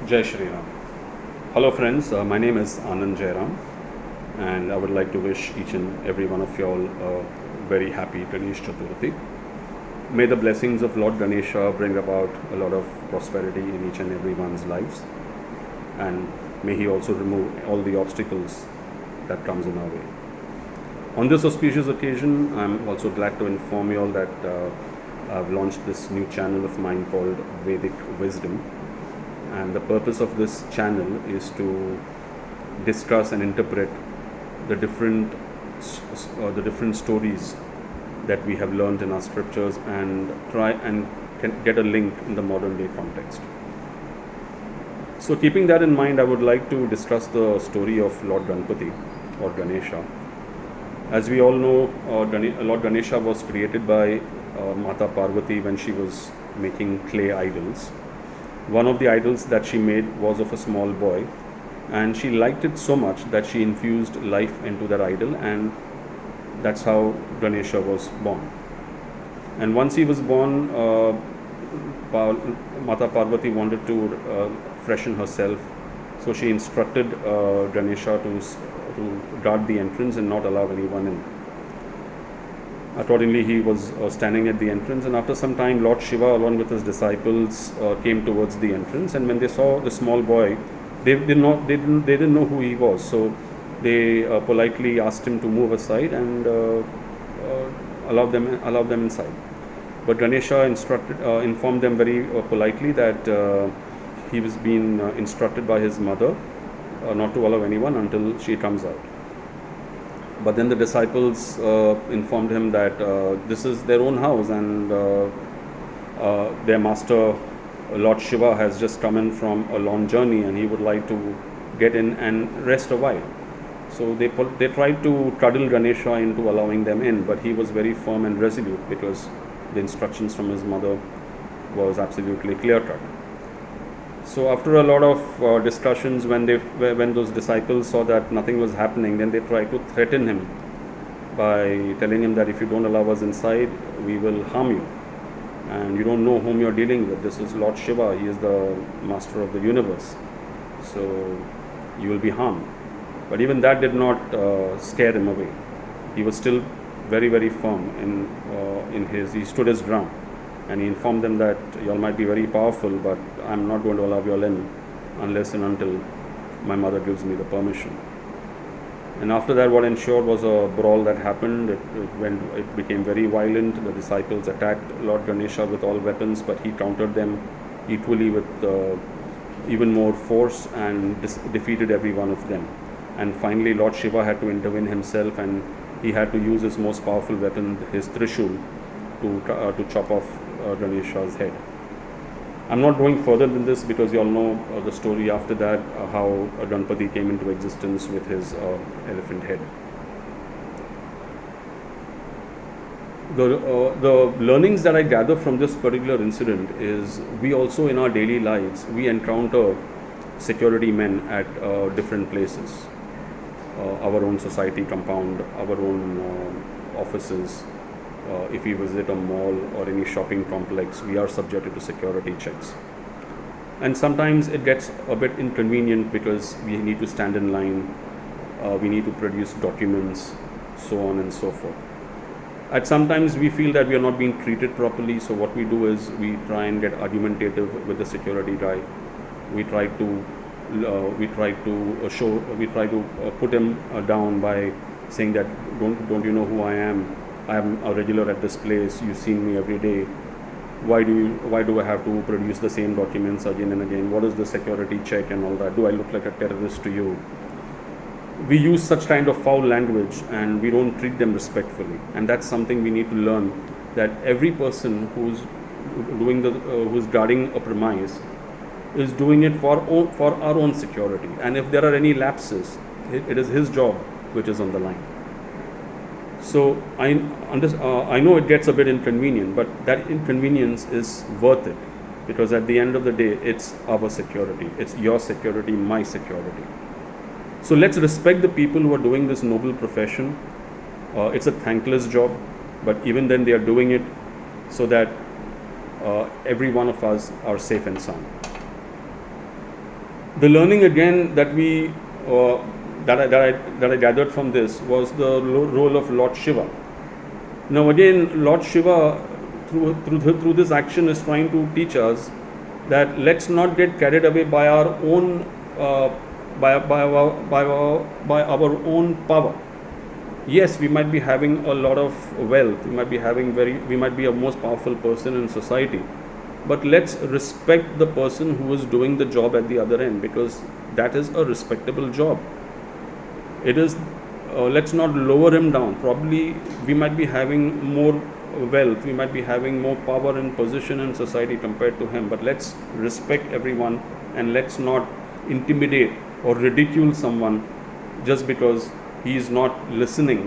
Jai Shri Ram. Hello friends, my name is Anand Jairam and I would like to wish each and every one of you all a very happy Ganesh Chaturthi. May the blessings of Lord Ganesha bring about a lot of prosperity in each and everyone's lives, and may he also remove all the obstacles that comes in our way. On this auspicious occasion, I'm also glad to inform you all that I've launched this new channel of mine called Vedic Wisdom, and the purpose of this channel is to discuss and interpret the different stories that we have learned in our scriptures and try and get a link in the modern day context. So keeping that in mind, I would like to discuss the story of Lord Ganpati or Ganesha. As we all know, Lord Ganesha was created by Mata Parvati when she was making clay idols. One of the idols that she made was of a small boy, and she liked it so much that she infused life into that idol, and that's how Ganesha was born. And once he was born, Mata Parvati wanted to freshen herself, so she instructed Ganesha to guard the entrance and not allow anyone in. Accordingly, he was standing at the entrance, and after some time, Lord Shiva, along with his disciples, came towards the entrance. And when they saw the small boy, they didn't know who he was. So they politely asked him to move aside and allow them inside. But Ganesha informed them very politely that he was being instructed by his mother not to allow anyone until she comes out. But then the disciples informed him that this is their own house, and their master, Lord Shiva, has just come in from a long journey and he would like to get in and rest a while. So they tried to cuddle Ganesha into allowing them in, but he was very firm and resolute because the instructions from his mother was absolutely clear-cut. So after a lot of discussions, when those disciples saw that nothing was happening, then they tried to threaten him by telling him that if you don't allow us inside, we will harm you. And you don't know whom you're dealing with. This is Lord Shiva. He is the master of the universe. So you will be harmed. But even that did not scare him away. He was still very, very firm he stood his ground. And he informed them that you all might be very powerful, but I'm not going to allow you all in unless and until my mother gives me the permission. And after that, what ensued was a brawl that happened. It became very violent. The disciples attacked Lord Ganesha with all weapons, but he countered them equally with even more force and defeated every one of them. And finally, Lord Shiva had to intervene himself, and he had to use his most powerful weapon, his Trishul, to chop off Ganesha's head. I'm not going further than this because you all know the story after that, how Ganpati came into existence with his elephant head. The learnings that I gather from this particular incident is we also in our daily lives, we encounter security men at different places. Our own society compound, our own offices. If we visit a mall or any shopping complex, we are subjected to security checks. And sometimes it gets a bit inconvenient because we need to stand in line, we need to produce documents, so on and so forth. At sometimes we feel that we are not being treated properly, so what we do is we try and get argumentative with the security guy. We try to put him down by saying that don't you know who I am? I am a regular at this place. You've seen me every day. Why do I have to produce the same documents again and again? What is the security check and all that? Do I look like a terrorist to you? We use such kind of foul language and we don't treat them respectfully. And that's something we need to learn, that every person who's guarding a premise is doing it for our own security. And if there are any lapses, it is his job which is on the line. So I know it gets a bit inconvenient, but that inconvenience is worth it, because at the end of the day, it's our security. It's your security, my security. So let's respect the people who are doing this noble profession. It's a thankless job, but even then they are doing it so that every one of us are safe and sound. The learning again that we that I gathered from this was the role of Lord Shiva. Now again, Lord Shiva through this action is trying to teach us that let's not get carried away by our own by our own power. Yes, we might be having a lot of wealth, we might be a most powerful person in society, but let's respect the person who is doing the job at the other end, because that is a respectable job. It is let's not lower him down. Probably we might be having more wealth, we might be having more power and position in society compared to him, but let's respect everyone and let's not intimidate or ridicule someone just because he is not listening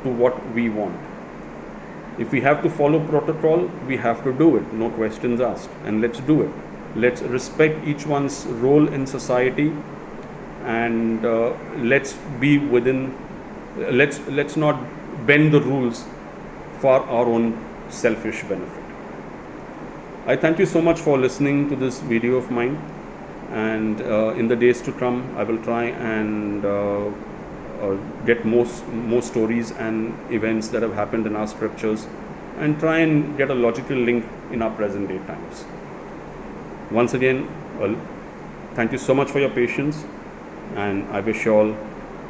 to what we want. If we have to follow protocol, we have to do it, no questions asked, and let's do it. Let's respect each one's role in society, and let's be within. Let's not bend the rules for our own selfish benefit. I thank you so much for listening to this video of mine, and in the days to come, I will try and get more stories and events that have happened in our scriptures, and try and get a logical link in our present day times. Once again, thank you so much for your patience, and I wish you all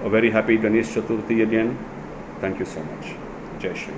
a very happy Ganesh Chaturthi again. Thank you so much. Jai Shri.